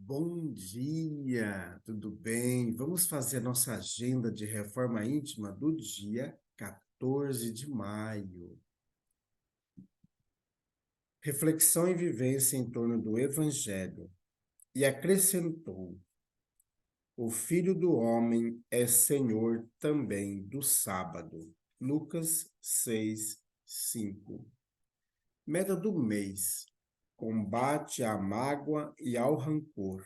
Bom dia, tudo bem? Vamos fazer nossa agenda de reforma íntima do dia 14 de maio. Reflexão e vivência em torno do Evangelho. E acrescentou: o Filho do Homem é Senhor também do sábado. Lucas 6, 5. Meta do mês: combate à mágoa e ao rancor.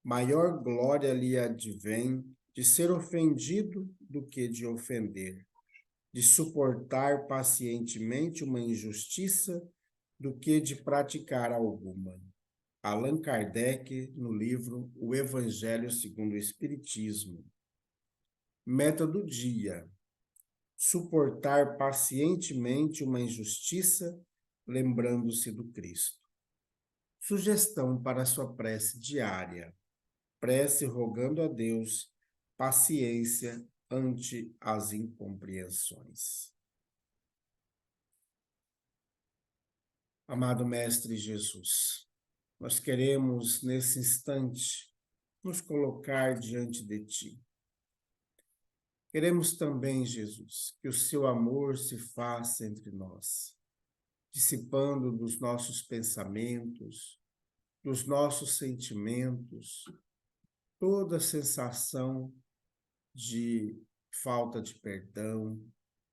Maior glória lhe advém de ser ofendido do que de ofender, de suportar pacientemente uma injustiça do que de praticar alguma. Allan Kardec, no livro O Evangelho segundo o Espiritismo. Meta do dia: suportar pacientemente uma injustiça, lembrando-se do Cristo. Sugestão para a sua prece diária: prece rogando a Deus paciência ante as incompreensões. Amado Mestre Jesus, nós queremos nesse instante nos colocar diante de Ti. Queremos também, Jesus, que o Seu amor se faça entre nós, dissipando dos nossos pensamentos, dos nossos sentimentos, toda sensação de falta de perdão,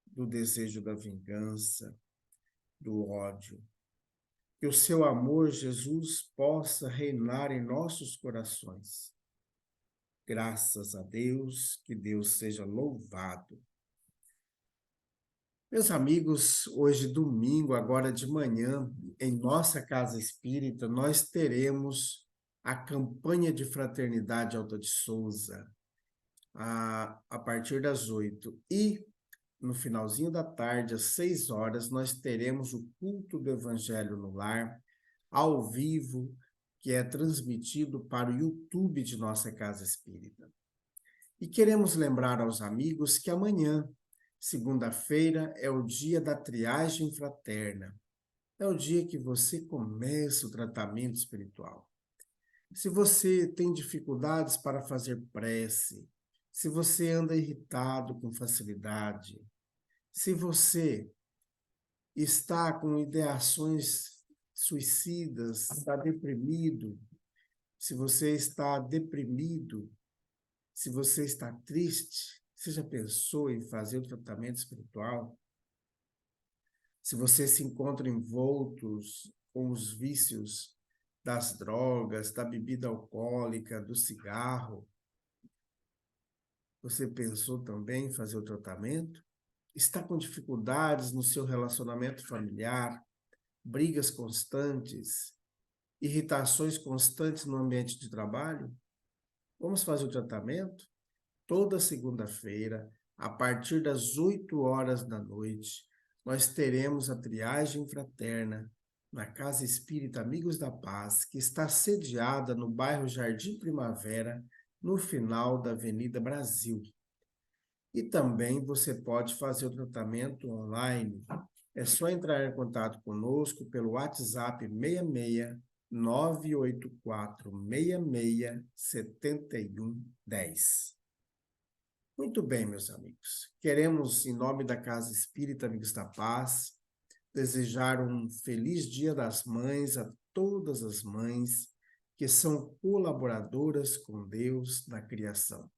do desejo da vingança, do ódio. Que o seu amor, Jesus, possa reinar em nossos corações. Graças a Deus, que Deus seja louvado. Meus amigos, hoje domingo, agora de manhã, em nossa casa espírita, nós teremos a campanha de fraternidade Alta de Souza, a partir das 8. E no finalzinho da tarde, às 6 horas, nós teremos o culto do Evangelho no Lar, ao vivo, que é transmitido para o YouTube de nossa Casa Espírita. E queremos lembrar aos amigos que amanhã, segunda-feira, é o dia da triagem fraterna. É o dia que você começa o tratamento espiritual. Se você tem dificuldades para fazer prece, se você anda irritado com facilidade, se você está com ideações suicidas, está deprimido, se você está deprimido, se você está triste, você já pensou em fazer o tratamento espiritual? Se você se encontra envoltos com os vícios das drogas, da bebida alcoólica, do cigarro, você pensou também em fazer o tratamento? Está com dificuldades no seu relacionamento familiar, brigas constantes, irritações constantes no ambiente de trabalho? Vamos fazer o tratamento? Toda segunda-feira, a partir das 8 horas da noite, nós teremos a triagem fraterna na Casa Espírita Amigos da Paz, que está sediada no bairro Jardim Primavera, no final da Avenida Brasil. E também você pode fazer o tratamento online. É só entrar em contato conosco pelo WhatsApp 66 984 66 7110. Muito bem, meus amigos. Queremos, em nome da Casa Espírita Amigos da Paz, desejar um feliz Dia das Mães a todas as mães que são colaboradoras com Deus na criação.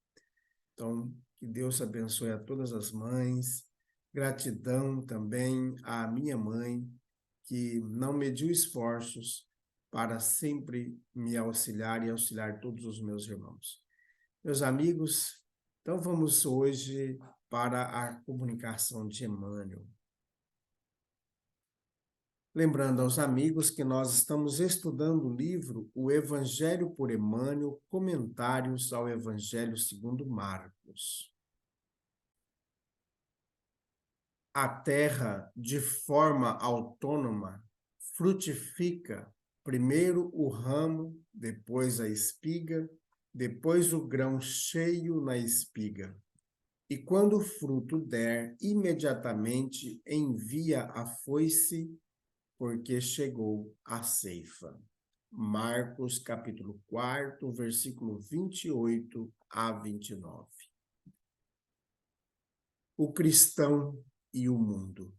Então, que Deus abençoe a todas as mães. Gratidão também à minha mãe, que não mediu esforços para sempre me auxiliar e auxiliar todos os meus irmãos. Meus amigos, então vamos hoje para a comunicação de Emmanuel. Lembrando aos amigos que nós estamos estudando o livro O Evangelho por Emmanuel, Comentários ao Evangelho segundo Marcos. A terra, de forma autônoma, frutifica primeiro o ramo, depois a espiga, depois o grão cheio na espiga. E quando o fruto der, imediatamente envia a foice, porque chegou a ceifa. Marcos, capítulo 4, versículo 28 a 29. O cristão e o mundo.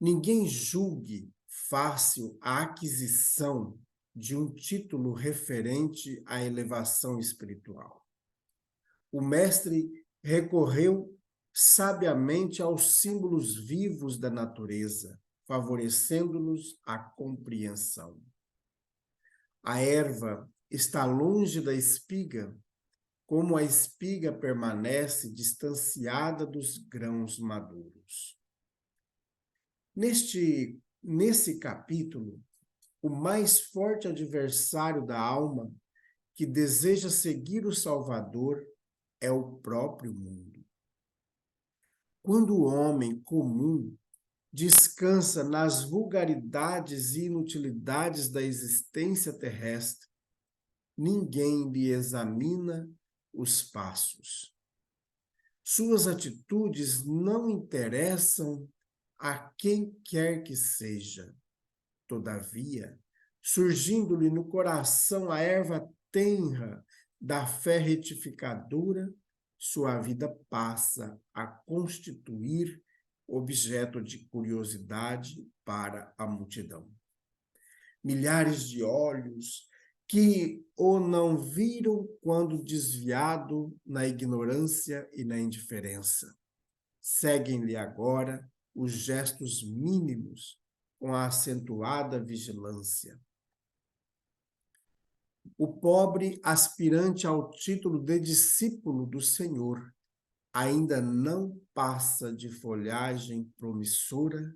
Ninguém julgue fácil a aquisição de um título referente à elevação espiritual. O mestre recorreu sabiamente aos símbolos vivos da natureza, favorecendo-nos a compreensão. A erva está longe da espiga, como a espiga permanece distanciada dos grãos maduros. Nesse capítulo, o mais forte adversário da alma que deseja seguir o Salvador é o próprio mundo. Quando o homem comum descansa nas vulgaridades e inutilidades da existência terrestre, ninguém lhe examina os passos. Suas atitudes não interessam a quem quer que seja. Todavia, surgindo-lhe no coração a erva tenra da fé retificadora, sua vida passa a constituir objeto de curiosidade para a multidão. Milhares de olhos que o não viram quando desviado na ignorância e na indiferença. Seguem-lhe agora os gestos mínimos com a acentuada vigilância. O pobre aspirante ao título de discípulo do Senhor ainda não passa de folhagem promissora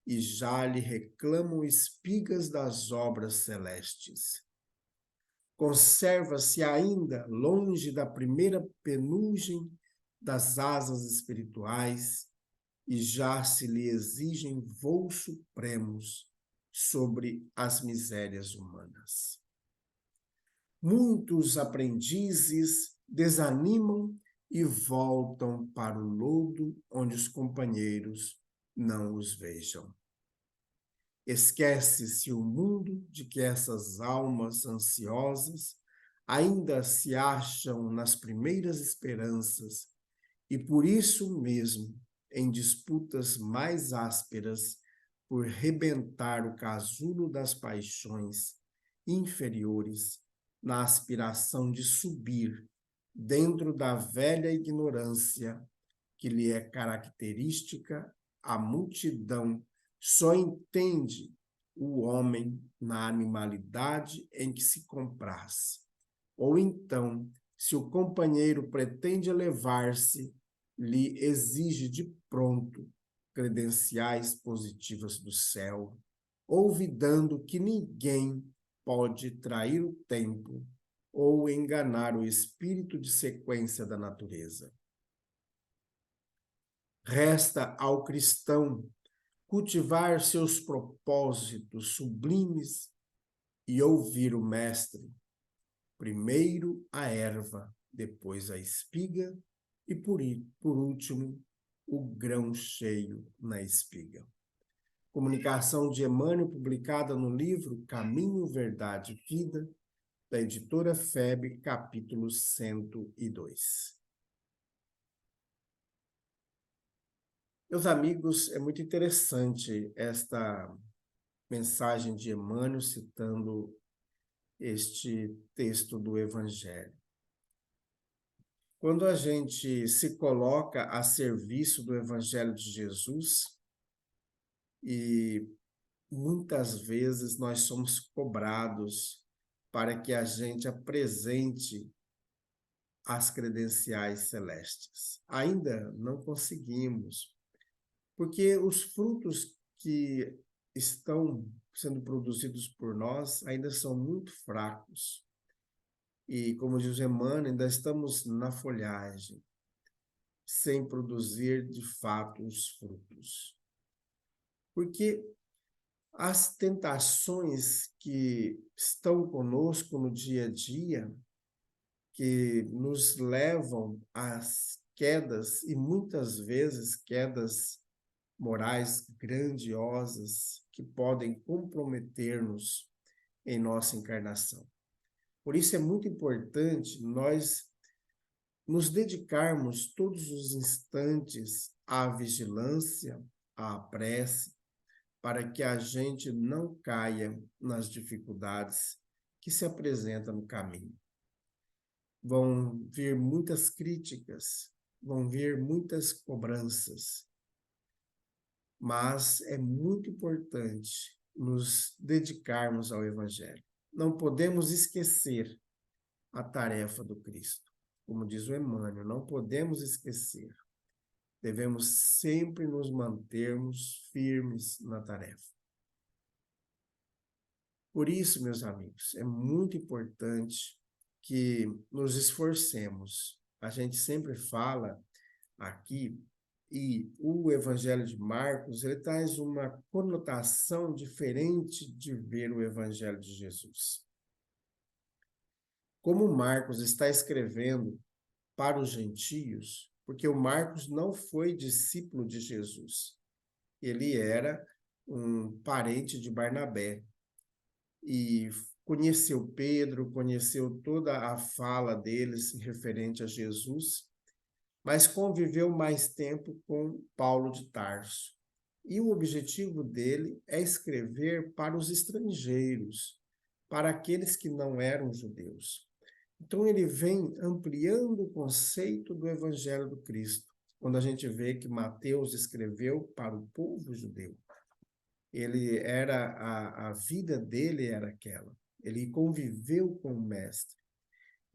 e já lhe reclamam espigas das obras celestes. Conserva-se ainda longe da primeira penugem das asas espirituais e já se lhe exigem voos supremos sobre as misérias humanas. Muitos aprendizes desanimam e voltam para o lodo onde os companheiros não os vejam. Esquece-se o mundo de que essas almas ansiosas ainda se acham nas primeiras esperanças e por isso mesmo em disputas mais ásperas por rebentar o casulo das paixões inferiores na aspiração de subir dentro da velha ignorância que lhe é característica. A multidão só entende o homem na animalidade em que se compraz. Ou então, se o companheiro pretende elevar-se, lhe exige de pronto credenciais positivas do céu, olvidando que ninguém pode trair o tempo ou enganar o espírito de sequência da natureza. Resta ao cristão cultivar seus propósitos sublimes e ouvir o Mestre, primeiro a erva, depois a espiga e, por último, o grão cheio na espiga. Comunicação de Emmanuel, publicada no livro Caminho, Verdade e Vida, da editora FEB, capítulo 102. Meus amigos, é muito interessante esta mensagem de Emmanuel citando este texto do Evangelho. Quando a gente se coloca a serviço do Evangelho de Jesus, e muitas vezes nós somos cobrados para que a gente apresente as credenciais celestes. Ainda não conseguimos, porque os frutos que estão sendo produzidos por nós ainda são muito fracos. E, como diz Emmanuel, ainda estamos na folhagem, sem produzir de fato os frutos. Porque as tentações que estão conosco no dia a dia, que nos levam às quedas, e muitas vezes quedas morais grandiosas, que podem comprometer-nos em nossa encarnação. Por isso é muito importante nós nos dedicarmos todos os instantes à vigilância, à prece, para que a gente não caia nas dificuldades que se apresentam no caminho. Vão vir muitas críticas, vão vir muitas cobranças, mas é muito importante nos dedicarmos ao Evangelho. Não podemos esquecer a tarefa do Cristo. Como diz o Emmanuel, não podemos esquecer. Devemos sempre nos mantermos firmes na tarefa. Por isso, meus amigos, é muito importante que nos esforcemos. A gente sempre fala aqui, e o Evangelho de Marcos, ele traz uma conotação diferente de ver o Evangelho de Jesus. Como Marcos está escrevendo para os gentios, porque o Marcos não foi discípulo de Jesus. Ele era um parente de Barnabé e conheceu Pedro, conheceu toda a fala deles referente a Jesus, mas conviveu mais tempo com Paulo de Tarso. E o objetivo dele é escrever para os estrangeiros, para aqueles que não eram judeus. Então ele vem ampliando o conceito do Evangelho do Cristo, quando a gente vê que Mateus escreveu para o povo judeu. Ele era, a vida dele era aquela. Ele conviveu com o Mestre.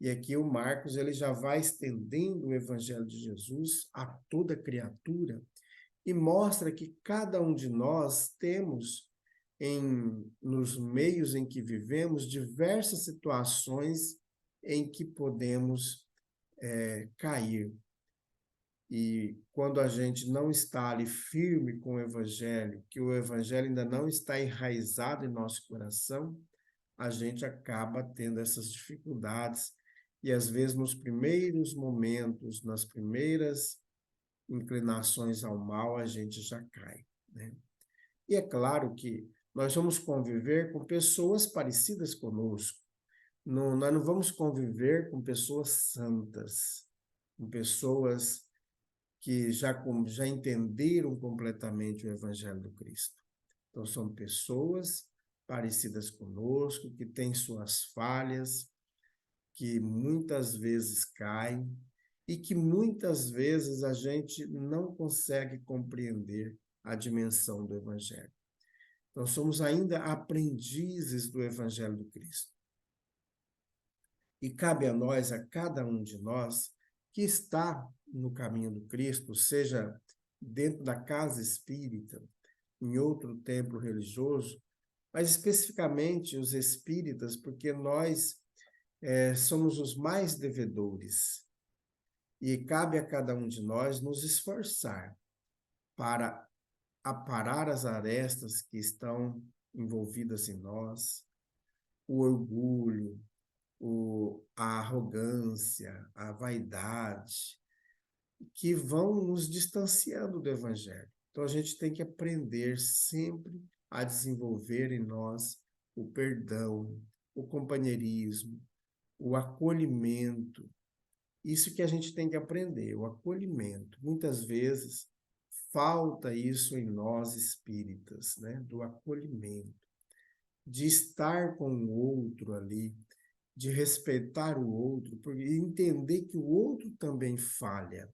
E aqui o Marcos ele já vai estendendo o Evangelho de Jesus a toda criatura e mostra que cada um de nós temos, nos meios em que vivemos, diversas situações em que podemos cair. E quando a gente não está ali firme com o Evangelho, que o Evangelho ainda não está enraizado em nosso coração, a gente acaba tendo essas dificuldades. E às vezes nos primeiros momentos, nas primeiras inclinações ao mal, a gente já cai, né? E é claro que nós vamos conviver com pessoas parecidas conosco. Não, nós não vamos conviver com pessoas santas, com pessoas que já entenderam completamente o Evangelho do Cristo. Então, são pessoas parecidas conosco, que têm suas falhas, que muitas vezes caem e que muitas vezes a gente não consegue compreender a dimensão do Evangelho. Então, somos ainda aprendizes do Evangelho do Cristo. E cabe a nós, a cada um de nós, que está no caminho do Cristo, seja dentro da casa espírita, em outro templo religioso, mas especificamente os espíritas, porque nós somos os mais devedores. E cabe a cada um de nós nos esforçar para aparar as arestas que estão envolvidas em nós, o orgulho, a arrogância, a vaidade, que vão nos distanciando do Evangelho. Então a gente tem que aprender sempre a desenvolver em nós o perdão, o companheirismo, o acolhimento. Isso que a gente tem que aprender, o acolhimento. Muitas vezes falta isso em nós espíritas, né? Do acolhimento, de estar com o outro ali, de respeitar o outro, porque entender que o outro também falha.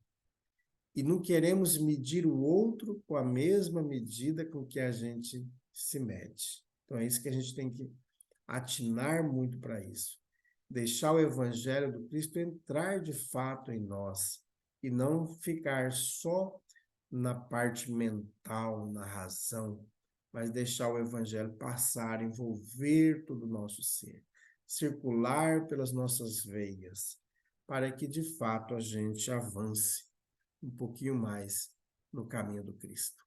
E não queremos medir o outro com a mesma medida com que a gente se mede. Então é isso que a gente tem que atinar muito para isso. Deixar o Evangelho do Cristo entrar de fato em nós e não ficar só na parte mental, na razão, mas deixar o Evangelho passar, envolver todo o nosso ser, circular pelas nossas veias, para que de fato a gente avance um pouquinho mais no caminho do Cristo.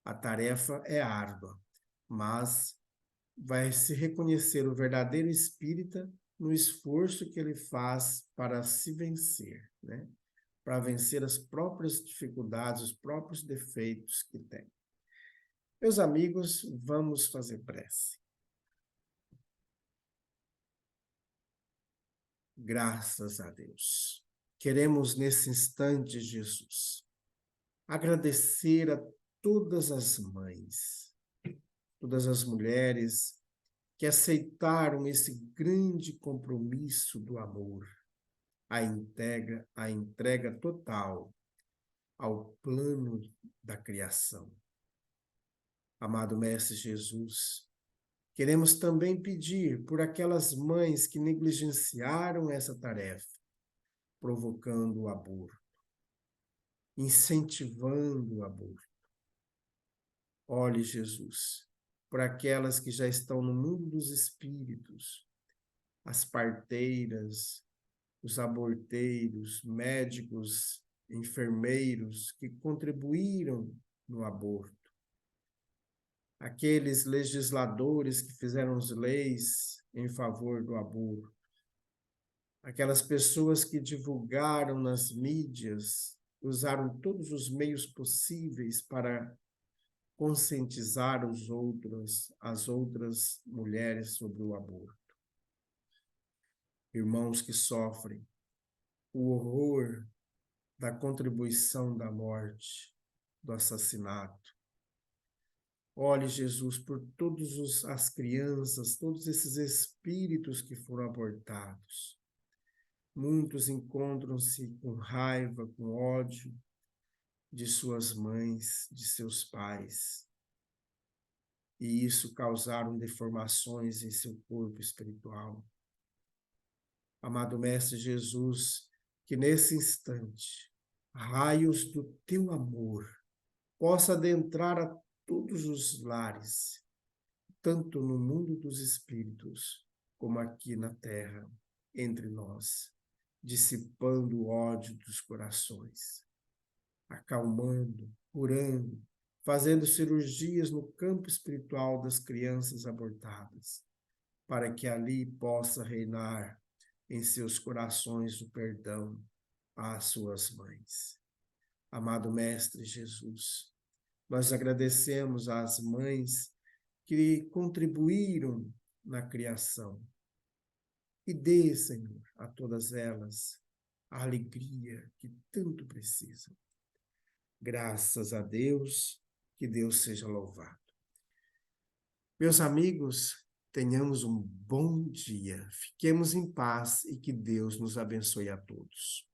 A tarefa é árdua, mas vai se reconhecer o verdadeiro espírita no esforço que ele faz para se vencer, né? Para vencer as próprias dificuldades, os próprios defeitos que tem. Meus amigos, vamos fazer prece. Graças a Deus. Queremos nesse instante, Jesus, agradecer a todas as mães, todas as mulheres que aceitaram esse grande compromisso do amor, a entrega total ao plano da criação. Amado Mestre Jesus, queremos também pedir por aquelas mães que negligenciaram essa tarefa, provocando o aborto, incentivando o aborto. Olhe, Jesus, por aquelas que já estão no mundo dos espíritos, as parteiras, os aborteiros, médicos, enfermeiros que contribuíram no aborto, aqueles legisladores que fizeram as leis em favor do aborto, aquelas pessoas que divulgaram nas mídias, usaram todos os meios possíveis para conscientizar as outras mulheres sobre o aborto. Irmãos que sofrem o horror da contribuição da morte, do assassinato. Olhe, Jesus, por todas as crianças, todos esses espíritos que foram abortados. Muitos encontram-se com raiva, com ódio de suas mães, de seus pais. E isso causaram deformações em seu corpo espiritual. Amado Mestre Jesus, que nesse instante, raios do teu amor possa adentrar a todos os lares, tanto no mundo dos espíritos, como aqui na terra, entre nós, dissipando o ódio dos corações, acalmando, curando, fazendo cirurgias no campo espiritual das crianças abortadas, para que ali possa reinar em seus corações o perdão às suas mães. Amado Mestre Jesus, nós agradecemos às mães que contribuíram na criação. E dê, Senhor, a todas elas a alegria que tanto precisam. Graças a Deus, que Deus seja louvado. Meus amigos, tenhamos um bom dia, fiquemos em paz e que Deus nos abençoe a todos.